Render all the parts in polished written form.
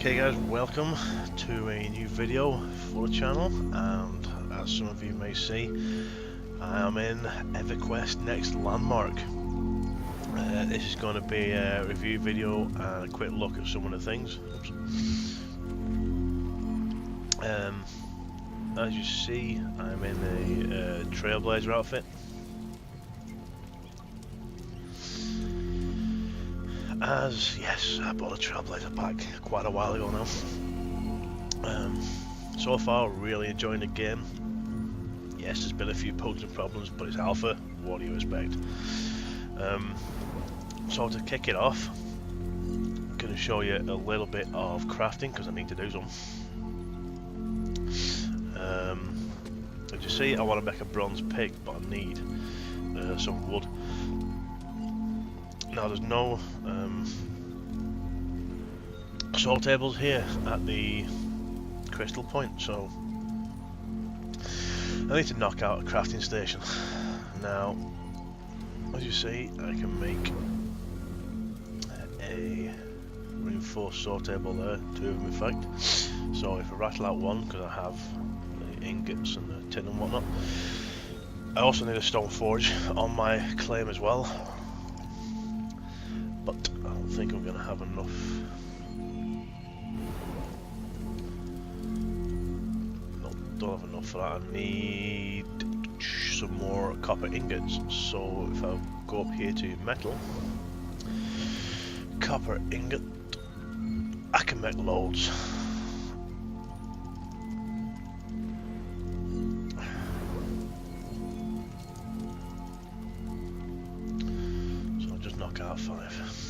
Okay guys, welcome to a new video for the channel, and as some of you may see, I am in EverQuest Next Landmark. This is going to be a review video and a quick look at some of the things. As you see, I'm in a Trailblazer outfit. Yes, I bought a Trailblazer pack quite a while ago now. So far, really enjoying the game. Yes, there's been a few bugs and problems, but it's alpha. What do you expect? So to kick it off, I'm going to show you a little bit of crafting because I need to do some. As you see, I want to make a bronze pick, but I need some wood. Now there's no soul tables here at the crystal point, so I need to knock out a crafting station. Now, as you see, I can make a reinforced soul table there, 2 of them in fact. So if I rattle out one, because I have the ingots and the tin and whatnot, I also need a stone forge on my claim as well. But I don't think I'm going to have enough. No, don't have enough for that. I need some more copper ingots. So if I go up here to metal, copper ingot, I can make loads. So I'll just knock out 5.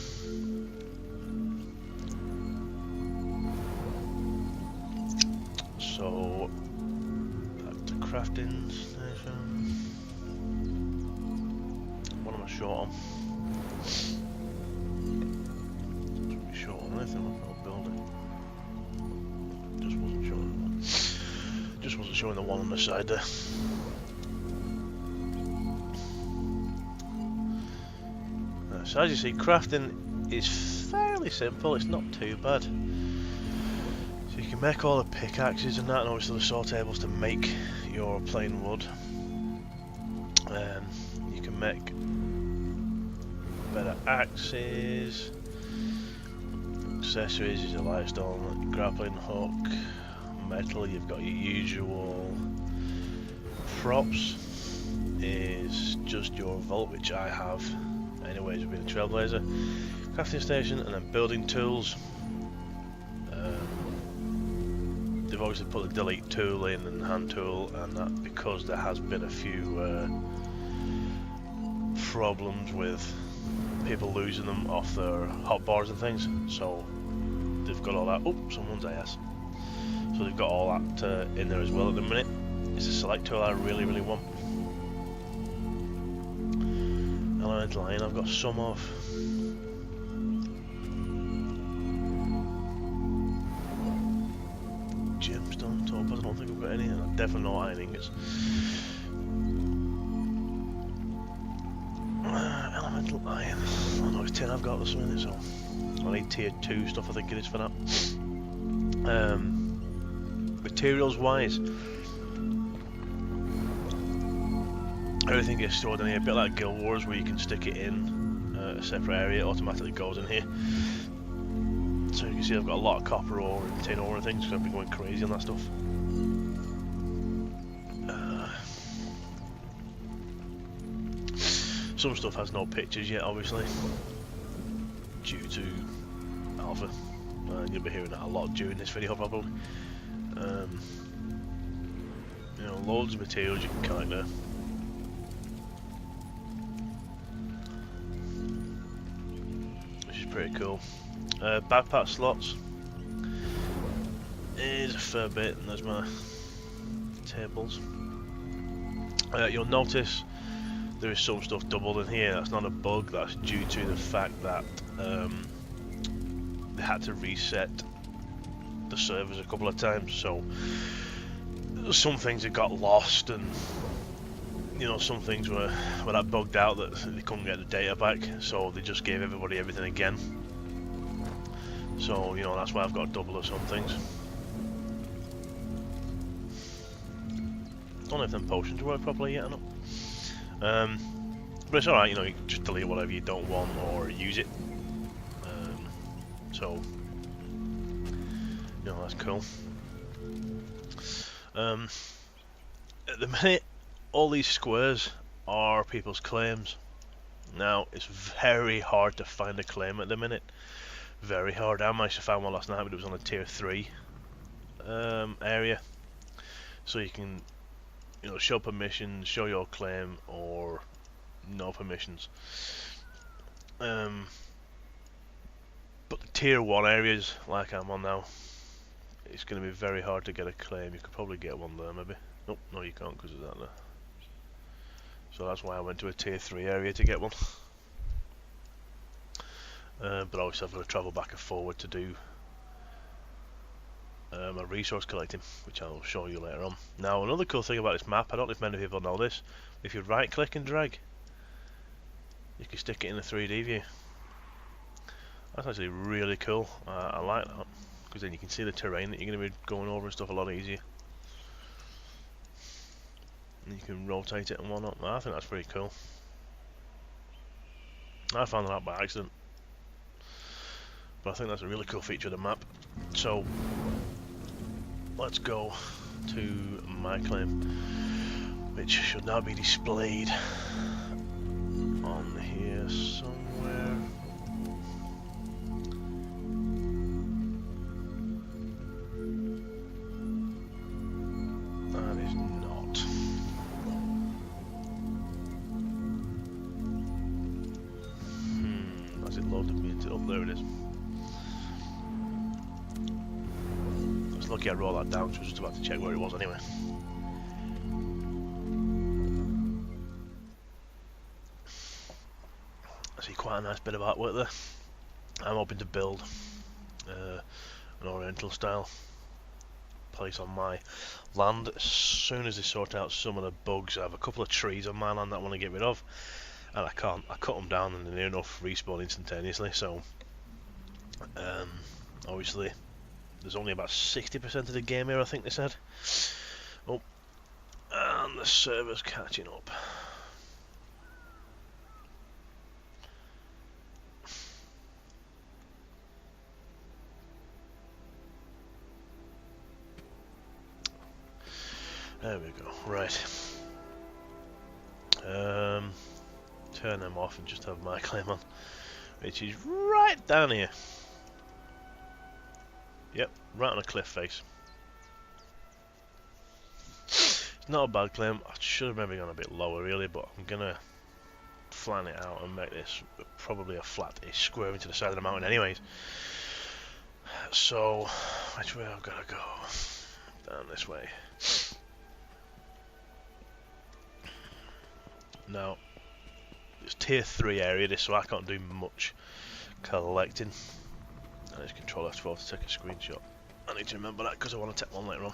So back to crafting station. What am I short on? Shouldn't be short on anything. I can't build it. Just wasn't showing. Just wasn't showing the one on the side there. So as you see, crafting is fairly simple. It's not too bad. So you can make all the pickaxes and that, and obviously the saw tables to make your plain wood. You can make better axes, accessories is a lightstone, grappling hook, metal. You've got your usual props. Is just your vault, which I have. Anyways, with being a Trailblazer, crafting station, and then building tools. They've obviously put the delete tool in and hand tool, and that because there has been a few problems with people losing them off their hotbars and things. So they've got all that. Oh, someone's AS. So they've got all that in there as well at the minute. It's a select tool I really want. Elemental iron, I've got some of. Gemstone topaz, I don't think I've got any, and I definitely no iron ingots. Elemental iron, I don't know if tin I've got this minute, so I need tier 2 stuff I think it is for that. Materials wise, everything gets stored in here, a bit like Guild Wars where you can stick it in a separate area, it automatically goes in here. So you can see I've got a lot of copper ore and tin ore and things, because I've been going crazy on that stuff. Some stuff has no pictures yet, obviously, due to alpha. You'll be hearing that a lot during this video probably. You know, loads of materials you can kind of pretty cool. Backpack slots is a fair bit, and there's my tables. You'll notice there is some stuff doubled in here. That's not a bug, that's due to the fact that they had to reset the servers a couple of times, so some things that got lost, and you know, some things were that bugged out that they couldn't get the data back, so they just gave everybody everything again. So, you know, that's why I've got a double of some things. Don't know if them potions work properly yet or not. But it's alright, you know, you can just delete whatever you don't want or use it. So, you know, that's cool. At the minute, all these squares are people's claims. Now, it's very hard to find a claim at the minute. Very hard. I managed to find one last night, but it was on a tier 3 area. So you can, you know, show permissions, show your claim, or no permissions. But the tier 1 areas, like I'm on now, it's going to be very hard to get a claim. You could probably get one there, maybe. Nope, no you can't because of that there. So that's why I went to a tier 3 area to get one. But obviously I've got to travel back and forward to do my resource collecting, which I'll show you later on. Now, another cool thing about this map, I don't know if many people know this, if you right click and drag, you can stick it in a 3D view. That's actually really cool. I like that, because then you can see the terrain that you're going to be going over and stuff a lot easier. And you can rotate it and whatnot. I think that's pretty cool. I found that out by accident, but I think that's a really cool feature of the map. So let's go to my claim, which should now be displayed on here somewhere. That is not. Has it loaded me into? Oh, there it is. I was lucky I rolled that down, so I was just about to check where it was anyway. I see quite a nice bit of artwork there. I'm hoping to build an oriental style place on my land as soon as they sort out some of the bugs. I have a couple of trees on my land that I want to get rid of, and I can't. I cut them down and they're near enough respawn instantaneously, so obviously there's only about 60% of the game here, I think they said. Oh, and the server's catching up. There we go. Right. Turn them off and just have my claim on, which is right down here. Yep, right on a cliff face. It's not a bad claim. I should have maybe gone a bit lower really, but I'm gonna flatten it out and make this probably a flat-ish square into the side of the mountain anyways. So, which way I've got to go? Down this way. Now, it's tier 3 area this, so I can't do much collecting. I just control F12 to take a screenshot. I need to remember that because I want to take one later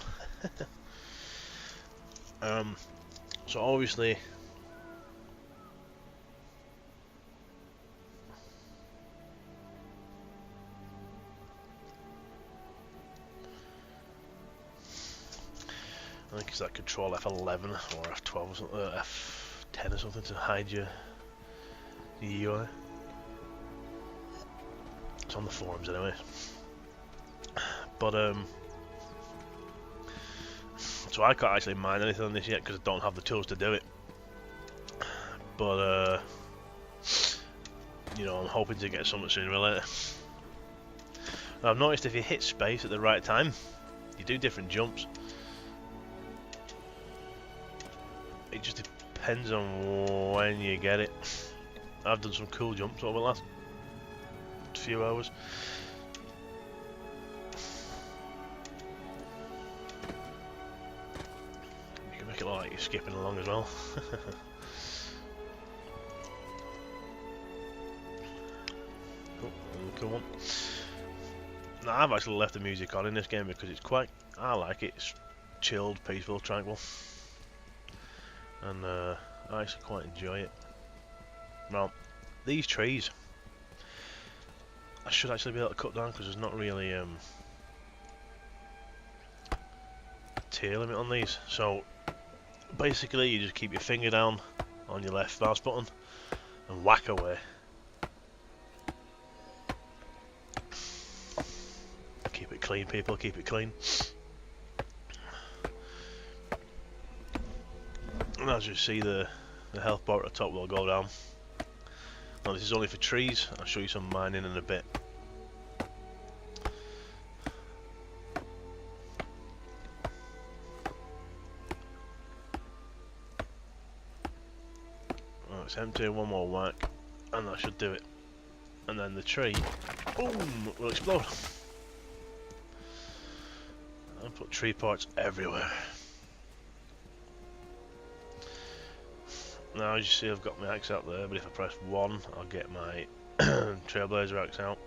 on. So obviously, I think it's that control F11 or F12 or something, F10 or something to hide the UI. It's on the forums anyway. But so I can't actually mine anything on this yet because I don't have the tools to do it. But you know, I'm hoping to get something sooner or later. Now, I've noticed if you hit space at the right time, you do different jumps. It just depends on when you get it. I've done some cool jumps over the last few hours. You can make it look like you're skipping along as well. Cool one. Now, I've actually left the music on in this game because it's quite, I like it, it's chilled, peaceful, tranquil, and I actually quite enjoy it. Now, these trees, I should actually be able to cut down because there's not really a tier limit on these. So basically you just keep your finger down on your left mouse button and whack away. Keep it clean, people, keep it clean. And as you see, the health bar at the top will go down. Now this is only for trees. I'll show you some mining in a bit. Oh, it's empty, one more whack, and that should do it. And then the tree, boom, will explode. I put tree parts everywhere. Now as you see, I've got my axe out there, but if I press 1 I'll get my trailblazer axe out,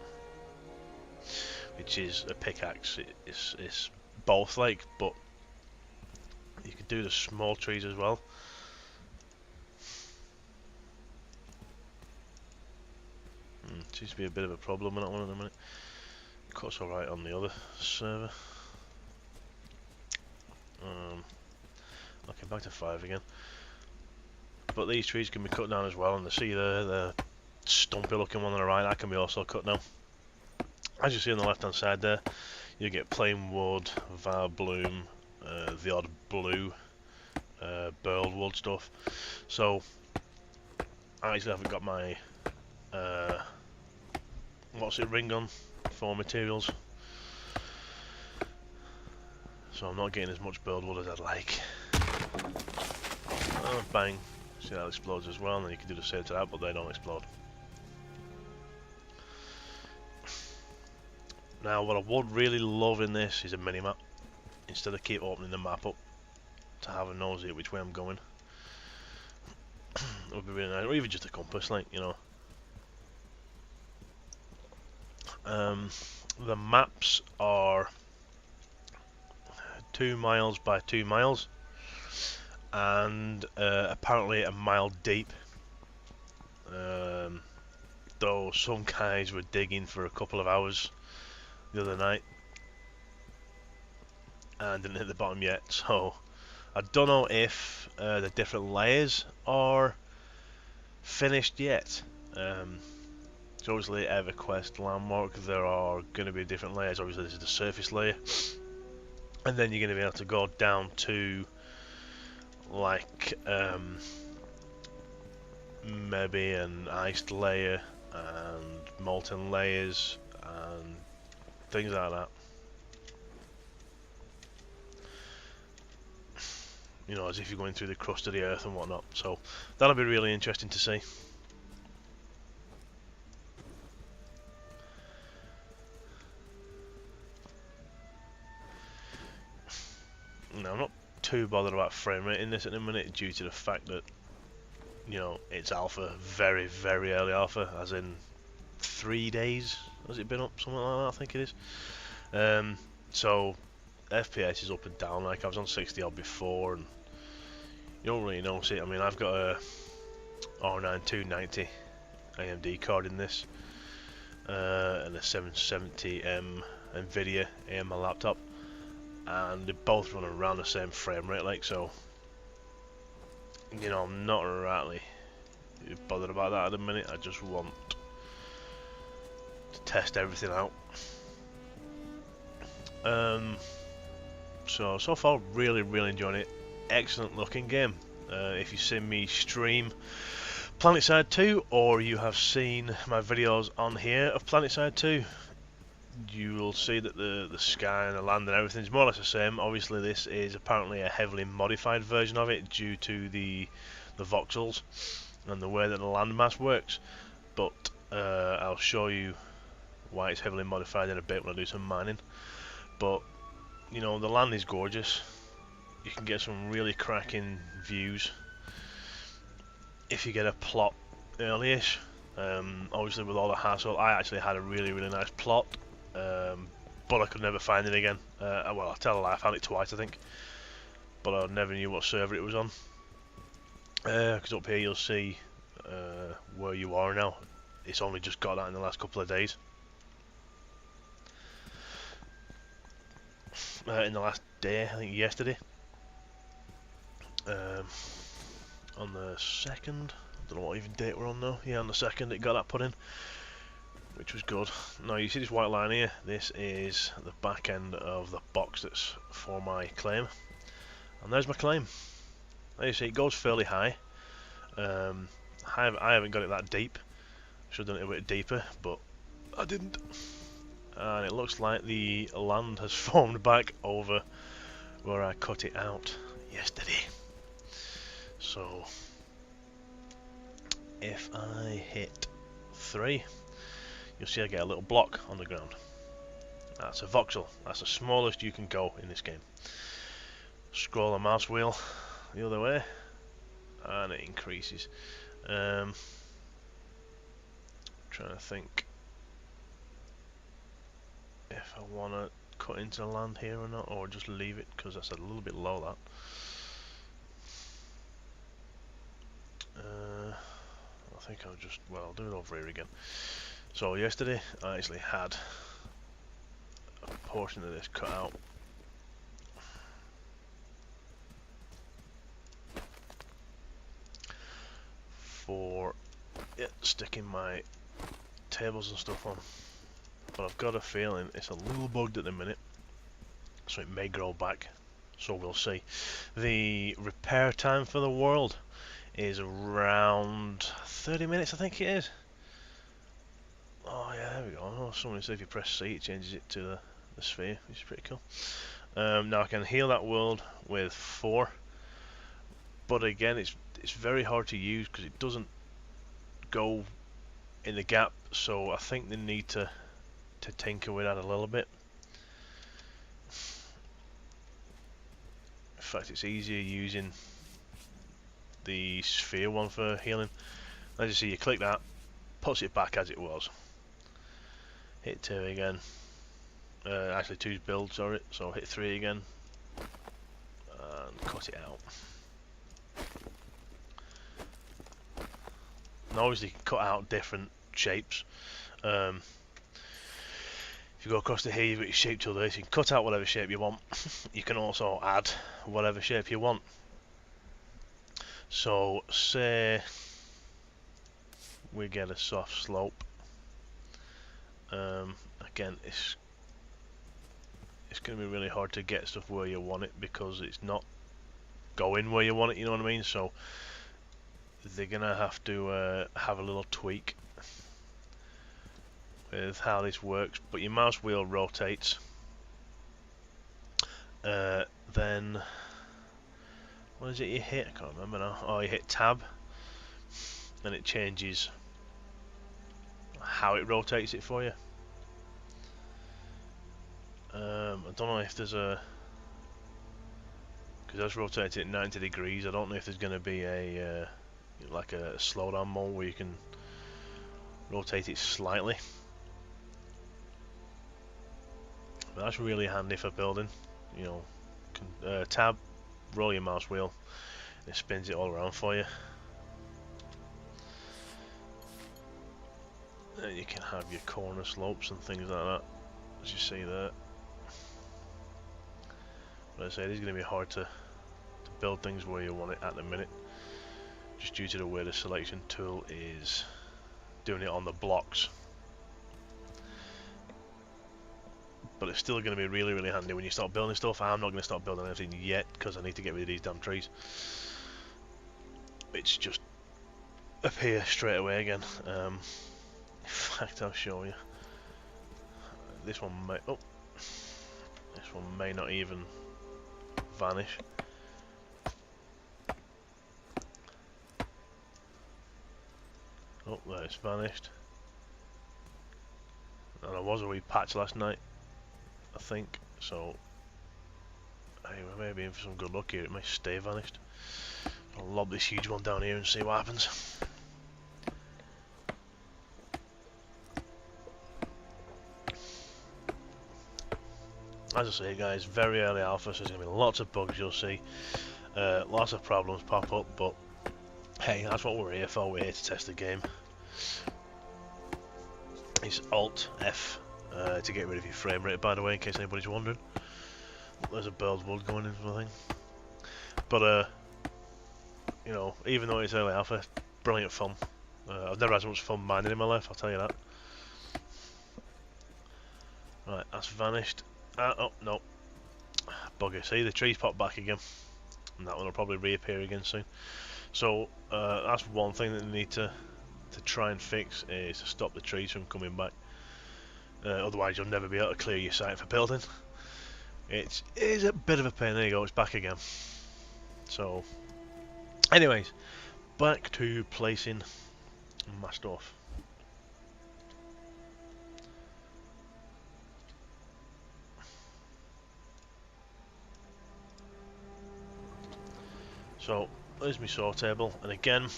which is a pickaxe. It's both like, but you could do the small trees as well. Seems to be a bit of a problem with that one at the minute. Cuts alright on the other server. Okay, back to 5 again. But these trees can be cut down as well, and the stumpy looking one on the right, that can be also cut down. As you see on the left hand side there, you get plain wood, var bloom, the odd blue, burled wood stuff. So I actually haven't got my ring on for materials, so I'm not getting as much burled wood as I'd like. Oh, bang. See that explodes as well, and then you can do the same to that, but they don't explode. Now what I would really love in this is a mini-map, instead of keep opening the map up to have a nosy at which way I'm going. It would be really nice, or even just a compass, like, you know. The maps are 2 miles by 2 miles, and apparently a mile deep. Though some guys were digging for a couple of hours the other night and didn't hit the bottom yet, so I don't know if the different layers are finished yet. So obviously EverQuest Landmark, there are going to be different layers. Obviously this is the surface layer, and then you're going to be able to go down to like maybe an iced layer and molten layers and things like that. You know, as if you're going through the crust of the earth and whatnot. So that'll be really interesting to see. Now I'm not too bothered about frame rate in this at the minute, due to the fact that, you know, it's alpha, very, very early alpha, as in 3 days has it been up, something like that I think it is. So FPS is up and down. Like I was on 60 odd before, and you don't really notice it. I mean, I've got a R9 290 AMD card in this, and a 770M Nvidia in my laptop, and they both run around the same frame rate, like, so, you know, I'm not really bothered about that at the minute. I just want to test everything out. So far, really enjoying it. Excellent looking game. If you've seen me stream PlanetSide 2, or you have seen my videos on here of PlanetSide 2, you will see that the sky and the land and everything is more or less the same. Obviously this is apparently a heavily modified version of it due to the voxels and the way that the landmass works, but I'll show you why it's heavily modified in a bit when I do some mining. But you know, the land is gorgeous. You can get some really cracking views if you get a plot early-ish. Obviously with all the hassle, I actually had a really nice plot, but I could never find it again. Well, I'll tell a lie, I found it twice I think, but I never knew what server it was on. Because up here you'll see where you are now. It's only just got that in the last couple of days. in the last day, I think yesterday. On the 2nd, I don't know what even date we're on now. Yeah, on the 2nd it got that put in, which was good. Now you see this white line here, this is the back end of the box that's for my claim. And there's my claim. There you see, it goes fairly high. I haven't got it that deep. Should have done it a bit deeper, but I didn't. And it looks like the land has formed back over where I cut it out yesterday. So if I hit 3, you'll see I get a little block on the ground. That's a voxel. That's the smallest you can go in this game. Scroll the mouse wheel the other way and it increases. Trying to think if I want to cut into the land here or not, or just leave it because that's a little bit low, that. I think I'll just, well, I'll do it over here again. So yesterday I actually had a portion of this cut out for sticking my tables and stuff on, but I've got a feeling it's a little bugged at the minute, so it may grow back, so we'll see. The repair time for the world is around 30 minutes, I think it is. Oh yeah, there we go. Oh, somebody said if you press C it changes it to the sphere, which is pretty cool. Now I can heal that world with 4, but again it's very hard to use because it doesn't go in the gap, so I think they need to tinker with that a little bit. In fact, it's easier using the sphere one for healing. As you see, you click that, puts it back as it was. Hit 2 again. Actually 2's build, sorry, so hit 3 again and cut it out. And obviously you can cut out different shapes. If you go across to here, you've got your shape tool there, so you can cut out whatever shape you want. You can also add whatever shape you want. So say we get a soft slope. Again, it's going to be really hard to get stuff where you want it because it's not going where you want it, you know what I mean? So they're going to have to have a little tweak with how this works, but your mouse wheel rotates. Then what is it you hit? I can't remember now. Oh, you hit tab and it changes how it rotates it for you. I don't know if there's a, because that's rotated at 90 degrees. I don't know if there's going to be a like a slowdown mode where you can rotate it slightly. But that's really handy for building. You know, tab, roll your mouse wheel, and it spins it all around for you. And you can have your corner slopes and things like that, as you see there. But I say it is going to be hard to build things where you want it at the minute, just due to the way the selection tool is doing it on the blocks. But it's still going to be really, really handy when you start building stuff. I'm not going to start building anything yet because I need to get rid of these damn trees. It's just appear straight away again. In fact, I'll show you. This one may not even vanish. Oh, there it's vanished. And there was a wee patch last night, I think, so hey, we may be in for some good luck here. It may stay vanished. I'll lob this huge one down here and see what happens. As I say, guys, very early alpha, so there's going to be lots of bugs you'll see, lots of problems pop up, but hey, that's what we're here for. We're here to test the game. It's Alt F to get rid of your frame rate, by the way, in case anybody's wondering. there's a build wood going into the thing. But you know, even though it's early alpha, brilliant fun. I've never had so much fun mining in my life, I'll tell you that. Right, that's vanished. Oh, no. Bugger. See, the trees pop back again. And that one will probably reappear again soon. So, that's one thing that they need to try and fix, is to stop the trees from coming back. Otherwise, you'll never be able to clear your site for building. It is a bit of a pain. There you go, it's back again. So, anyways, back to placing my stuff. So, there's my saw table, and again,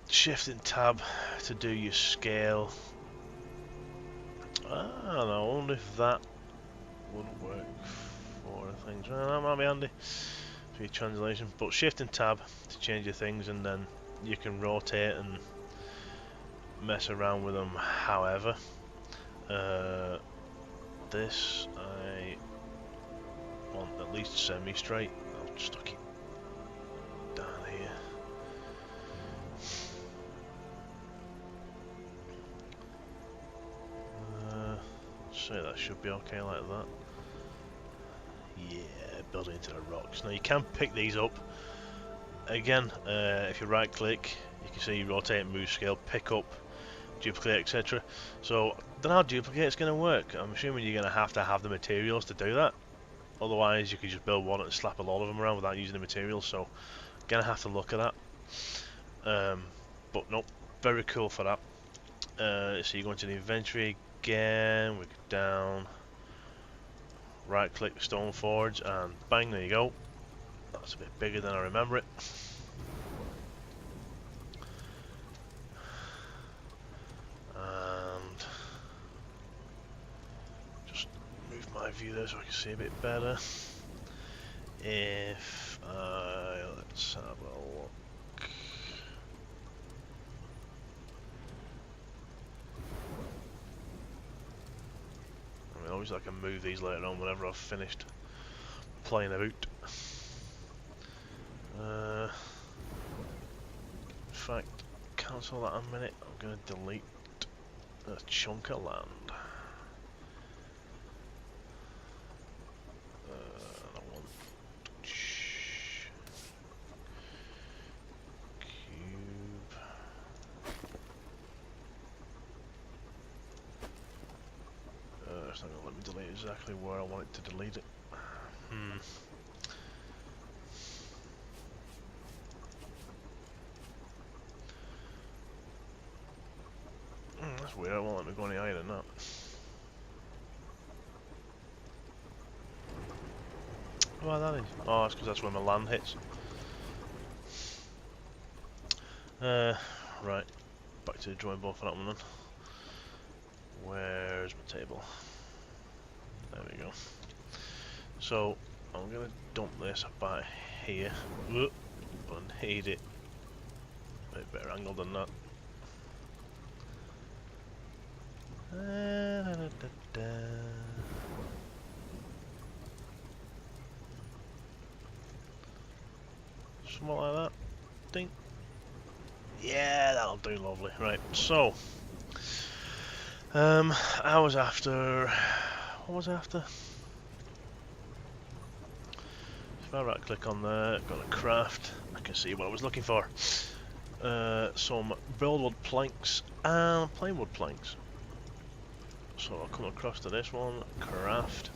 shift and tab to do your scale. I don't know, I wonder if that would work for things. Well, that might be handy for your translation. But shift and tab to change your things, and then you can rotate and mess around with them however. This I want at least semi-straight. I'll stuck it down here. So that should be okay like that. Yeah, build it into the rocks. Now you can pick these up. Again, if you right click, you can see rotate, move scale, pick up, duplicate, etc. So, I don't know how duplicate is going to work. I'm assuming you're going to have the materials to do that. Otherwise, you could just build one and slap a lot of them around without using the materials. So, going to have to look at that. But nope, very cool for that. So you go into the inventory again, we go down, right click the stone forge, and bang, there you go. That's a bit bigger than I remember it. And just move my view there so I can see a bit better. If let's have a look. I mean, obviously I can move these later on whenever I've finished playing about. In fact, cancel that a minute. I'm going to delete a chunk of land. I want cube. It's not going to let me delete exactly where I want it to delete it. That's weird, it won't let me go any higher than that. Why that is? Oh, that's because that's where my land hits. Right. Back to the drawing board for that one then. Where's my table? There we go. So, I'm going to dump this about here. But I need it a bit better angle than that. Something like that. Ding. Yeah, that'll do lovely. Right, so I was after, what was I after? If I right click on there, got a craft, I can see what I was looking for. Some buildwood planks and plain wood planks. So I'll come across to this one, craft.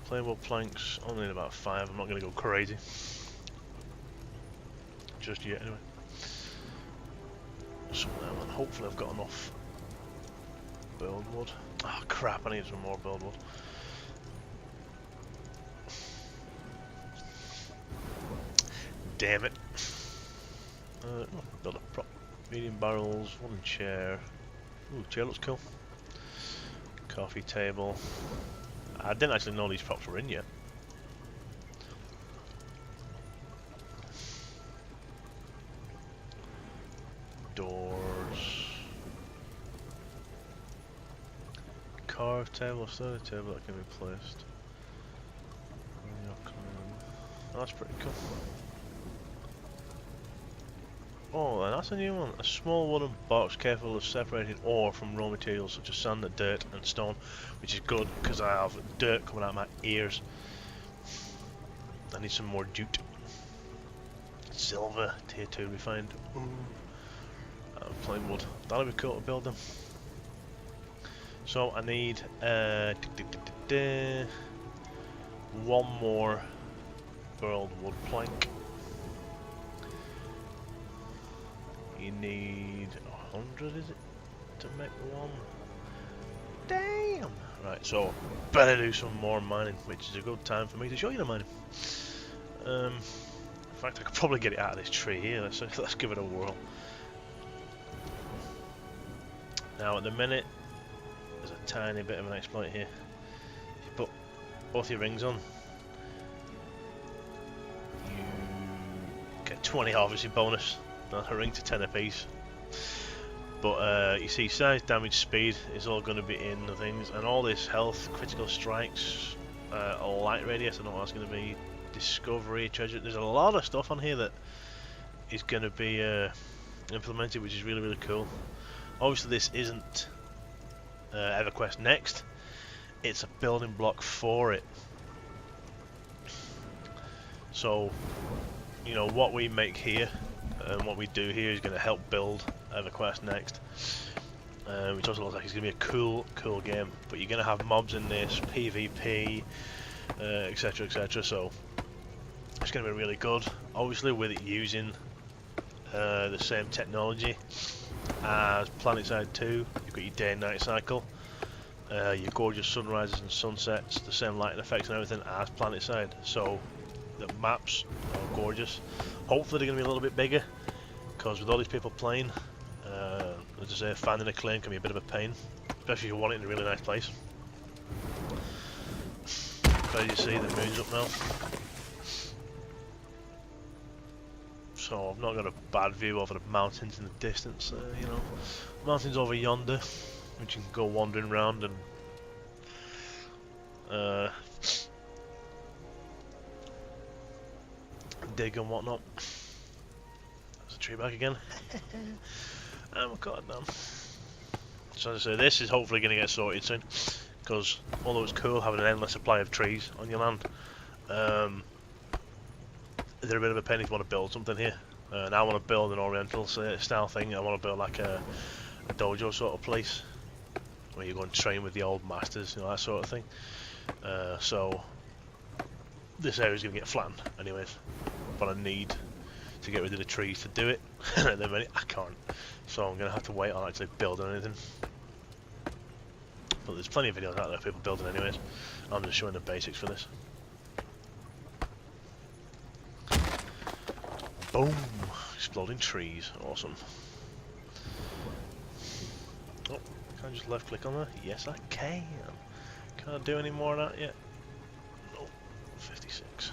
Plain wood planks, only need about 5, I'm not going to go crazy. Just yet anyway. So now, and hopefully I've got enough buildwood. Oh crap, I need some more buildwood. Damn it. Build a prop. Medium barrels, wooden chair. Ooh, chair looks cool. Coffee table. I didn't actually know these props were in yet. Doors. carved table, still a table that can be placed. Oh, that's pretty cool. Oh, and that's a new one. A small wooden box capable of separating ore from raw materials such as sand, dirt and stone, which is good because I have dirt coming out of my ears. I need some more jute. Silver, tier 2 refined. Ooh. Plain wood. That'll be cool to build them. So I need one more burled wood plank. You need 100, is it, to make one? Damn! Right, so better do some more mining, which is a good time for me to show you the mining. In fact, I could probably get it out of this tree here. Let's give it a whirl. Now, at the minute, there's a tiny bit of an exploit here. If you put both your rings on, you get 20 harvesting bonus. A ring to 10 apiece. But you see, size, damage, speed is all going to be in the things, and all this health, critical strikes, light radius, I don't know what that's going to be, discovery, treasure. There's a lot of stuff on here that is going to be implemented, which is really, really cool. Obviously, this isn't EverQuest Next, it's a building block for it. So, you know, what we make here and what we do here is going to help build EverQuest Next, which also looks like it's going to be a cool game. But you're going to have mobs in this, PvP, etc, etc, so it's going to be really good. Obviously with it using the same technology as PlanetSide 2, you've got your day and night cycle, your gorgeous sunrises and sunsets, the same lighting effects and everything as PlanetSide, so the maps are gorgeous. Hopefully they're going to be a little bit bigger, because with all these people playing, as I say, finding a claim can be a bit of a pain, especially if you want it in a really nice place. But as you see, the moon's up now, so I've not got a bad view over the mountains in the distance. You know, mountains over yonder, which you can go wandering around and dig and whatnot. There's a tree back again. I'm caught down. So as I say, this is hopefully going to get sorted soon, because although it's cool having an endless supply of trees on your land, they're a bit of a pain if you want to build something here. And I want to build an oriental style thing. I want to build like a dojo sort of place where you go and train with the old masters, you know, that sort of thing. So this area is going to get flattened anyways, but I need to get rid of the trees to do it. And at the minute I can't, so I'm going to have to wait on actually building anything. But there's plenty of videos out there of people building anyways. I'm just showing the basics for this. Boom! Exploding trees, awesome. Oh, can I just left click on that? Yes I can. Can I do any more of that yet? No. 56.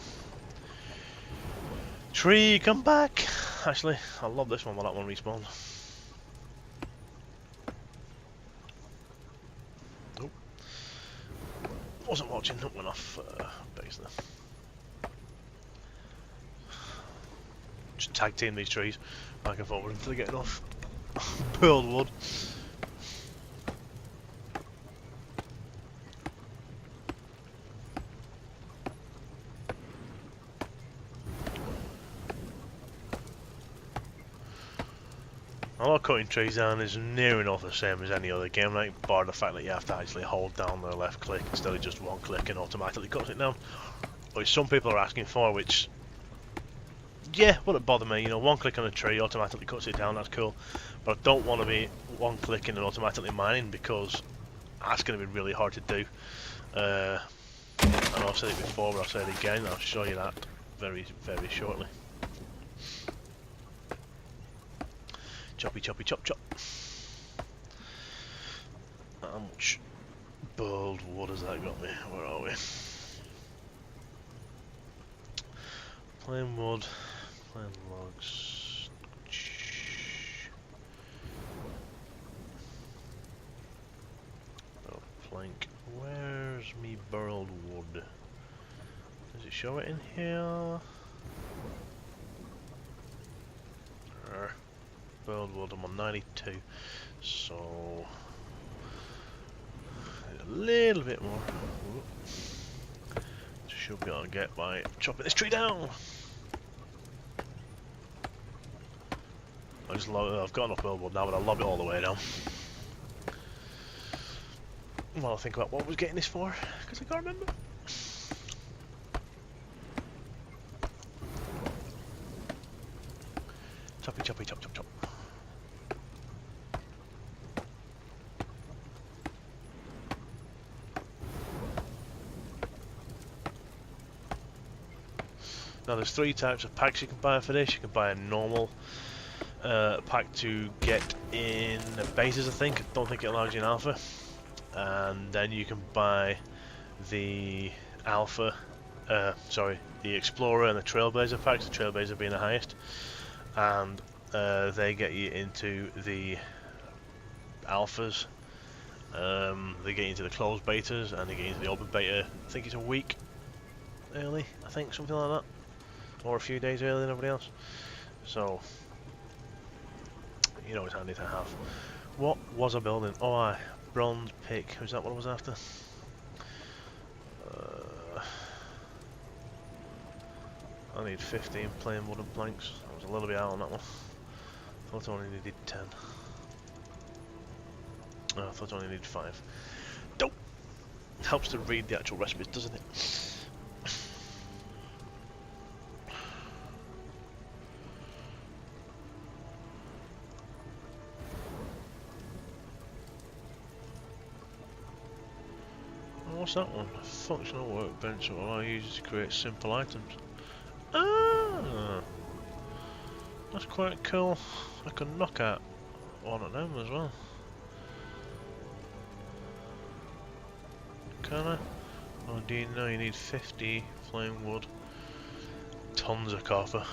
Tree, come back! Actually, I love this one when that one respawned. Nope. Wasn't watching, that went off base there. Just tag team these trees back and forward until they get enough pearled wood. I know cutting trees down is near enough the same as any other game, like, bar the fact that you have to actually hold down the left click instead of just one click and automatically cuts it down. But some people are asking for, which, yeah, wouldn't bother me, you know, one click on a tree automatically cuts it down, that's cool. But I don't want to be one clicking and automatically mining, because that's going to be really hard to do. And I've said it before, but I'll say it again, I'll show you that very, very shortly. Choppy, choppy, chop, chop. How much burled wood has that got me? Where are we? Plain wood, plain logs. Oh, plank. to show it in here. Build wood, I'm on 92, so a little bit more. Should be able to get by chopping this tree down. I've got enough build wood now, but I'll lob it all the way down. While I think about what I was getting this for, because I can't remember. Choppy, choppy, chop, chop, chop. Now there's 3 types of packs you can buy for this. You can buy a normal pack to get in bases, I think. I don't think it allows you in alpha. And then you can buy the alpha, the Explorer and the Trailblazer packs, the Trailblazer being the highest. And they get you into the alphas, they get you into the closed betas, and they get you into the open beta. I think it's a week early, I think, something like that. Or a few days earlier than everybody else. So, you know, it's handy to have. What was I building? Oh, bronze pick. Was that what I was after? I need 15 plain wooden planks. I was a little bit out on that one. I thought I only needed 10. Oh, I thought I only needed 5. Dope! Helps to read the actual recipes, doesn't it? What's that one? A functional workbench that will allow users to create simple items. Ah, that's quite cool. I can knock out one of them as well. Can I? Oh, do you know you need 50 flame wood, tons of copper,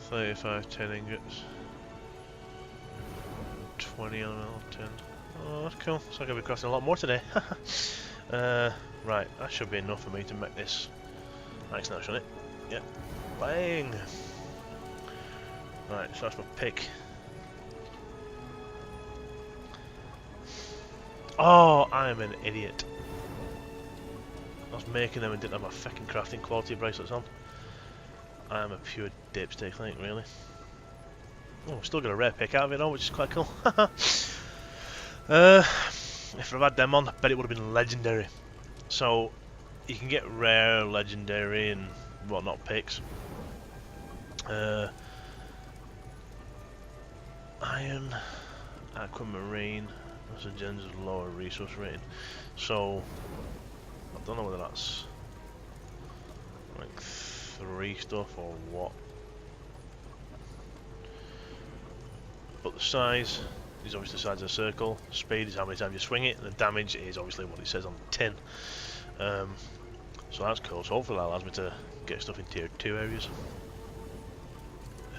35 tin ingots, 20 elemental tin. Oh, that's cool. So I'm going to be crafting a lot more today. Right, that should be enough for me to make this nice now, shouldn't it? Yep. Bang! Right, so that's my pick. Oh, I'm an idiot. I was making them and didn't have my fucking crafting quality bracelets on. I am a pure dipstick, I think, really. Oh, we've still got a rare pick out of it though, which is quite cool. If I'd had them on, I bet it would have been legendary. So, you can get rare, legendary, and whatnot picks. Iron, aquamarine, that's a gens of lower resource rating. So, I don't know whether that's like 3 stuff or what. But the size is obviously the size of the circle, speed is how many times you swing it, and the damage is obviously what it says on the tin. So that's cool, so hopefully that allows me to get stuff in tier 2 areas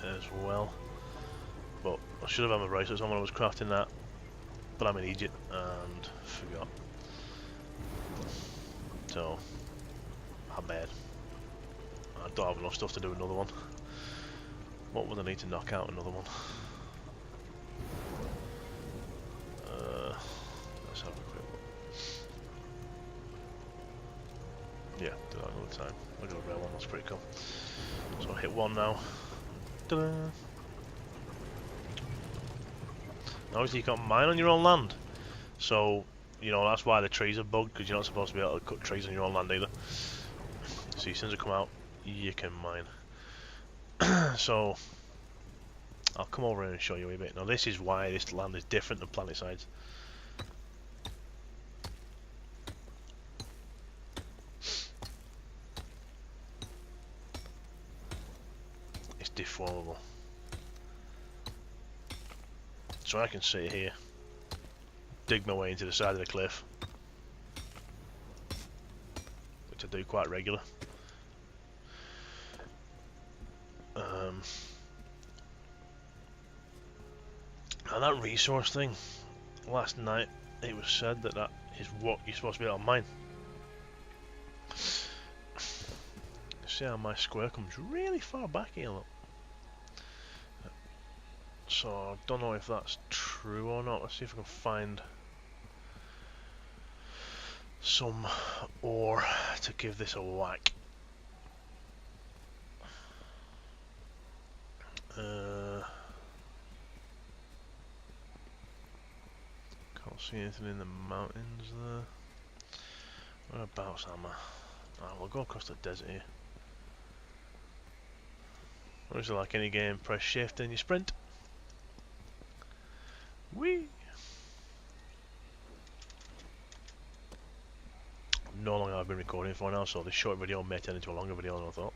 as well. But I should have had my bracelets on when I was crafting that, but I'm an idiot and forgot. So, how bad. I don't have enough stuff to do another one. What would I need to knock out another one? Let's have a quick look. Yeah, do that another time. I got a rare one, that's pretty cool. So I hit 1 now. Ta-da! Obviously you can't mine on your own land. So, you know, that's why the trees are bugged, because you're not supposed to be able to cut trees on your own land either. So as soon as they come out, you can mine. So, I'll come over here and show you a bit. Now this is why this land is different than Planeteside's. It's deformable. So I can sit here, dig my way into the side of the cliff, which I do quite regular. And that resource thing, last night it was said that that is what you're supposed to be able to mine. see how my square comes really far back here, look. So I don't know if that's true or not. Let's see if I can find some ore to give this a whack. Can't see anything in the mountains there. Whereabouts am I? Ah, we'll go across the desert here. Obviously, like any game, press shift and you sprint. Whee! No longer I've been recording for now, so this short video may turn into a longer video than I thought.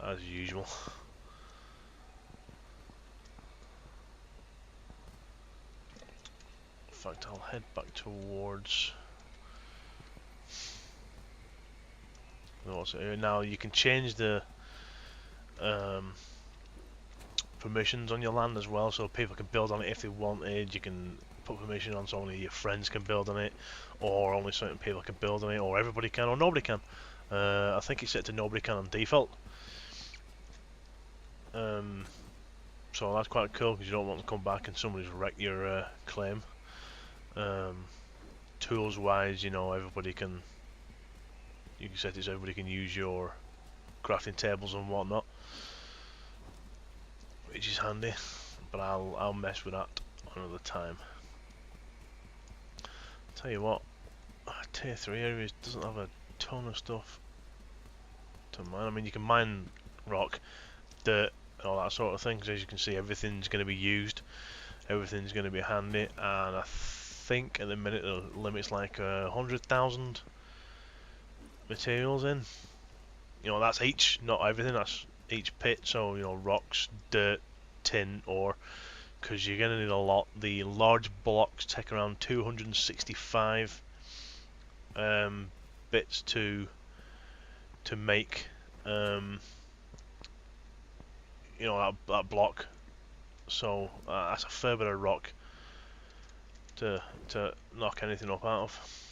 As usual. In fact, I'll head back towards... Now you can change the permissions on your land as well, so people can build on it if they wanted. You can put permission on so only your friends can build on it, or only certain people can build on it, or everybody can, or nobody can. I think it's set to nobody can on default. So that's quite cool because you don't want to come back and somebody's wrecked your claim. Tools wise, you know, everybody can. You can set it so everybody can use your crafting tables and whatnot, which is handy. But I'll mess with that another time. Tell you what, tier 3 areas doesn't have a ton of stuff to mine. I mean, you can mine rock, dirt, and all that sort of thing. Because as you can see, everything's going to be used, everything's going to be handy, and I think at the minute the limit's like 100,000 materials in. You know, that's each, not everything. That's each pit. So you know, rocks, dirt, tin, ore. Because you're going to need a lot. The large blocks take around 265 bits to make you know, that block. So that's a fair bit of rock to knock anything up out of.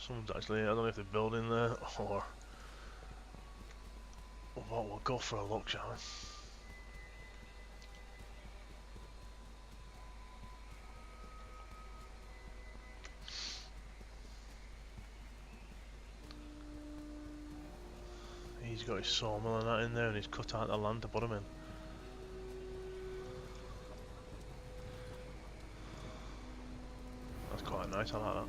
Someone's actually, I don't know if they're building there or what. We'll go for a look, shall we? He's got his sawmill and that in there, and he's cut out the land to put him in. That's quite nice, I like that.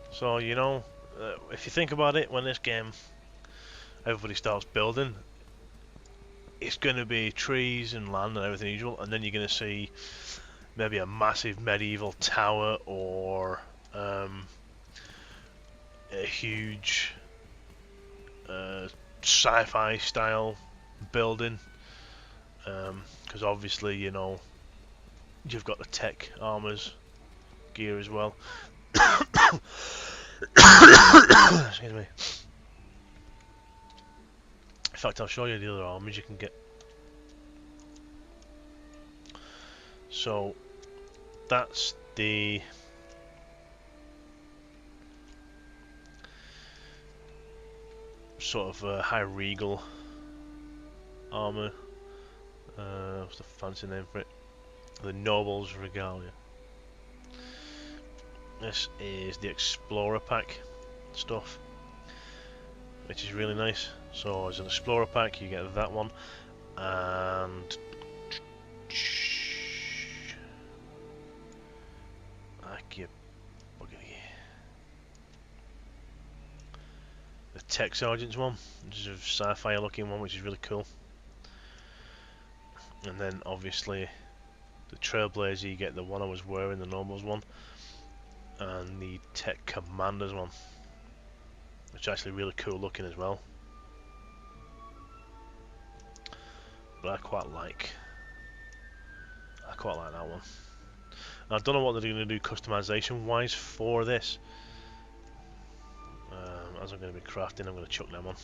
So, you know, if you think about it, when this game, everybody starts building, it's going to be trees and land and everything usual, and then you're going to see maybe a massive medieval tower or a huge sci-fi style building, because obviously, you know, you've got the tech armors gear as well. Excuse me. In fact, I'll show you the other armors you can get. So that's the sort of high regal armor. What's the fancy name for it? The Noble's Regalia. This is the Explorer pack stuff, which is really nice. So as an Explorer pack, you get that one, and the Tech Sergeant's one, which is a sci-fi looking one, which is really cool. And then obviously the Trailblazer, you get the one I was wearing, the Nobles one, and the Tech Commanders one, which is actually really cool looking as well. But I quite like that one. Now, I don't know what they're going to do customization wise for this, as I'm going to be crafting, I'm going to chuck them on.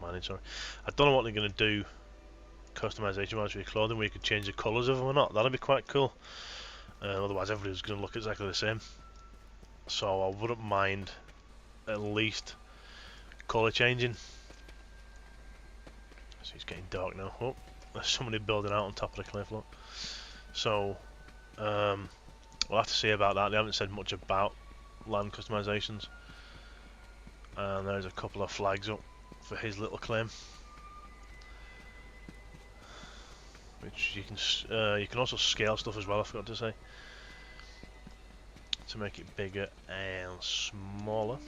Mining, sorry. I don't know what they're going to do customization wise for your clothing, where you could change the colours of them or not. That'd be quite cool. Otherwise everybody's going to look exactly the same. So I wouldn't mind at least colour changing. So it's getting dark now. Oh, there's somebody building out on top of the cliff, look. So we'll have to see about that. They haven't said much about land customizations. And there's a couple of flags up for his little claim, which you can also scale stuff as well, I forgot to say, to make it bigger and smaller.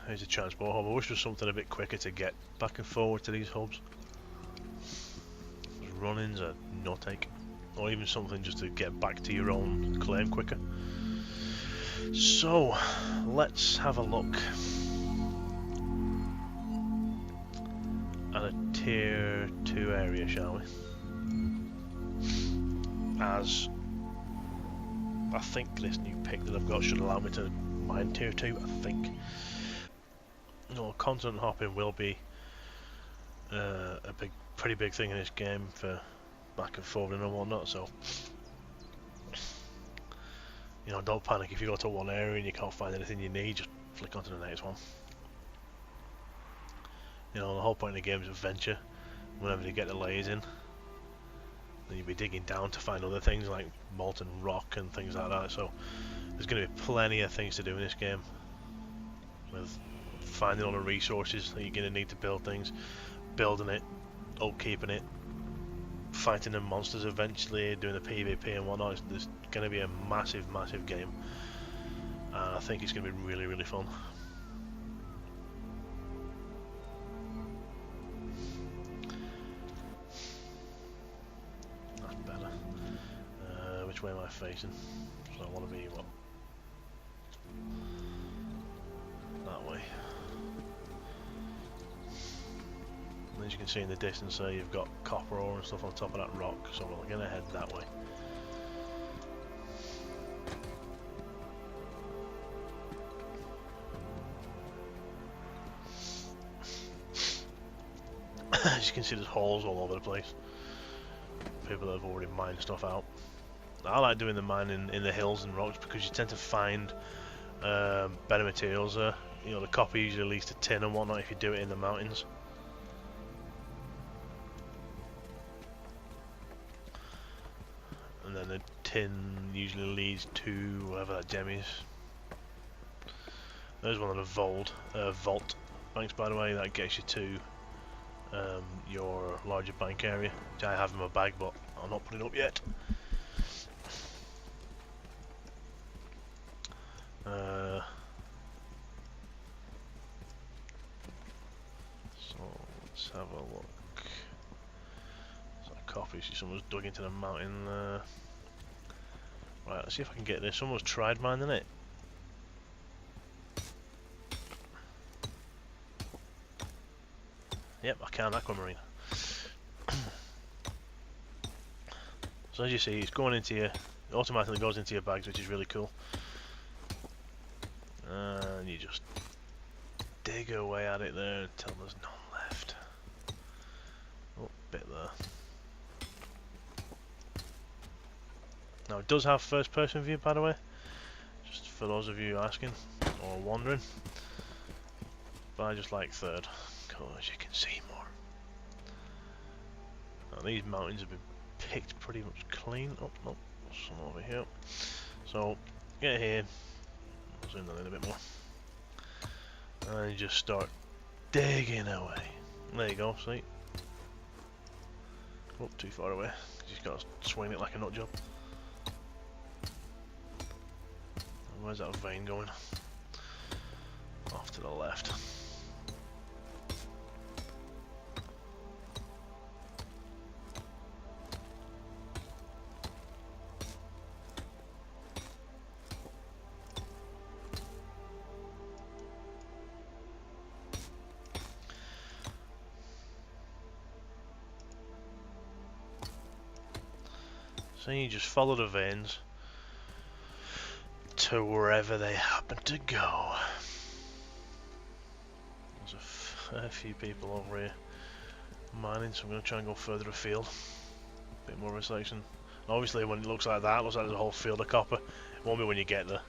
Here's a transport hub. I wish there was something a bit quicker to get back and forward to these hubs. Running's a no-take. Or even something just to get back to your own claim quicker. So, let's have a look at a tier 2 area, shall we? As I think this new pick that I've got should allow me to mine tier 2, I think. No, continent hopping will be a pretty big thing in this game for back and forth and whatnot, so you know, don't panic if you go to one area and you can't find anything you need, just flick onto the next one. You know, the whole point of the game is adventure. Whenever you get the layers in, then you'll be digging down to find other things like molten rock and things like that, so there's going to be plenty of things to do in this game, with finding all the resources that you're going to need to build things, building it, upkeeping it, fighting the monsters eventually, doing the PvP and whatnot. There's going to be a massive game, and I think it's going to be really fun. That's better. Which way am I facing? So I want to be what? That way. And as you can see in the distance there, you've got copper ore and stuff on top of that rock, so we're going to head that way. As you can see, there's holes all over the place. People that have already mined stuff out. I like doing the mining in the hills and rocks because you tend to find better materials there. You know, the copper usually leads to tin and whatnot if you do it in the mountains. And then the tin usually leads to whatever that gem is. There's one of the vault banks, by the way, that gets you to your larger bank area, which I have in my bag, but I'm not putting it up yet. So let's have a look. There's a copy. See, someone's dug into the mountain there. Right, let's see if I can get this. Someone's tried mining it. Yep, I can. Aquamarine. So as you see, it's going into your, it automatically goes into your bags, which is really cool. And you just dig away at it there until there's none left. Oh, bit there. Now it does have first person view, by the way, just for those of you asking or wondering, but I just like third because you can see more. Now these mountains have been picked pretty much clean. Oh no, some over here. So get here, I'll zoom that in a bit more, and you just start digging away. There you go, see? Oh, too far away. You just got to swing it like a nut job. Where's that vein going? Off to the left. So you just follow the veins to wherever they happen to go. There's a fair few people over here mining, so I'm going to try and go further afield. A bit more of a selection. Obviously when it looks like that, it looks like there's a whole field of copper. It won't be when you get there.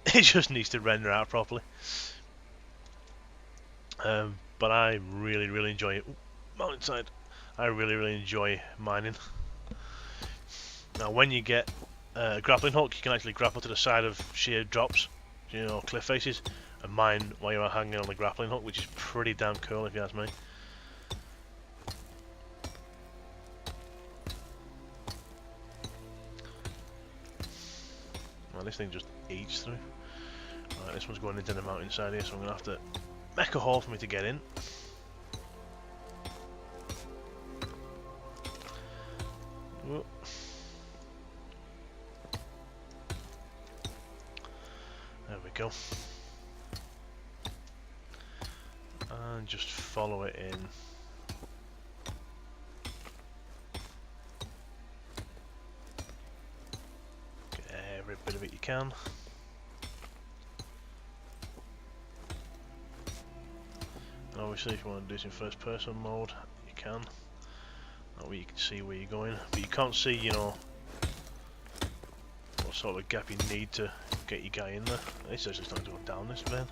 It just needs to render out properly. But I really enjoy it. Ooh, mountainside. I really enjoy mining. Now when you get a grappling hook, you can actually grapple to the side of sheer drops, you know, cliff faces, and mine while you're hanging on the grappling hook, which is pretty damn cool if you ask me. Well, this thing just eats through. Right, this one's going into the mountainside here, so I'm going to have to make a hole for me to get in. Whoa. There we go. And just follow it in. Get every bit of it you can. And obviously if you want to do this in first person mode, you can. That way you can see where you're going. But you can't see, you know, what sort of gap you need to get your guy in there. It's actually starting to go down this vein.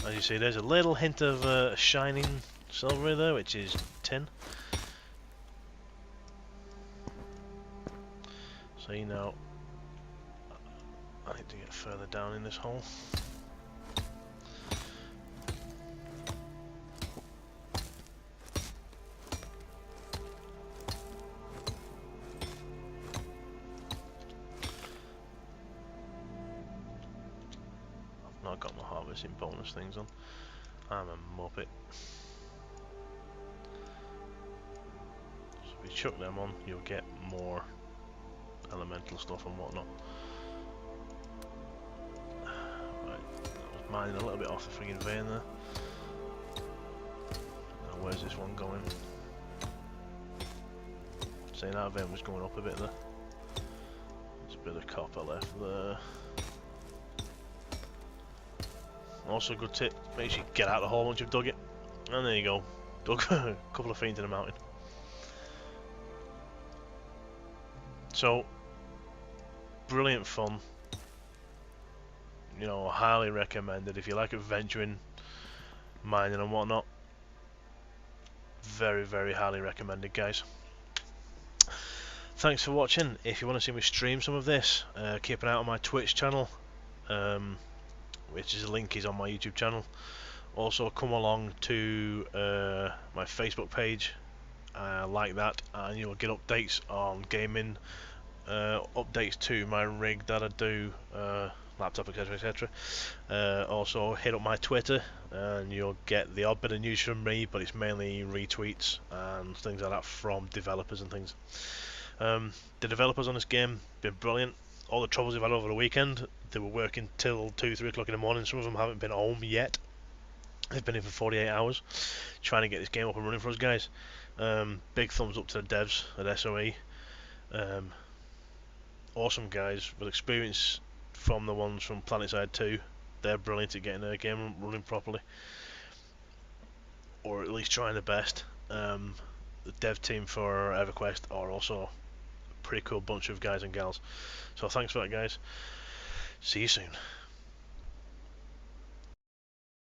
As you see, there's a little hint of shining silver there, which is tin. So you know, I need to get further down in this hole. I've got my harvesting bonus things on. I'm a muppet. So if you chuck them on, you'll get more elemental stuff and whatnot. Right, I was mining a little bit off the friggin' vein there. Now where's this one going? See, that vein was going up a bit there. There's a bit of copper left there. Also a good tip, make sure you get out of the hole once you've dug it. And there you go, dug a couple of feet into the mountain. So, brilliant fun. You know, highly recommended if you like adventuring, mining and whatnot. Very highly recommended, guys. Thanks for watching. If you want to see me stream some of this, keep an eye out on my Twitch channel. Which is a link is on my YouTube channel. Also come along to my Facebook page, like that, and you'll get updates on gaming, updates to my rig that I do, laptop, etc. Also hit up my Twitter and you'll get the odd bit of news from me, but it's mainly retweets and things like that from developers and things. The developers on this game been brilliant. All the troubles they've had over the weekend, they were working till 2-3 o'clock in the morning. Some of them haven't been home yet. They've been in for 48 hours trying to get this game up and running for us guys. Big thumbs up to the devs at SOE. Awesome guys with experience from the ones from PlanetSide 2. They're brilliant at getting their game running properly, or at least trying their best. The dev team for EverQuest are also a pretty cool bunch of guys and gals. So thanks for that, guys. See you soon.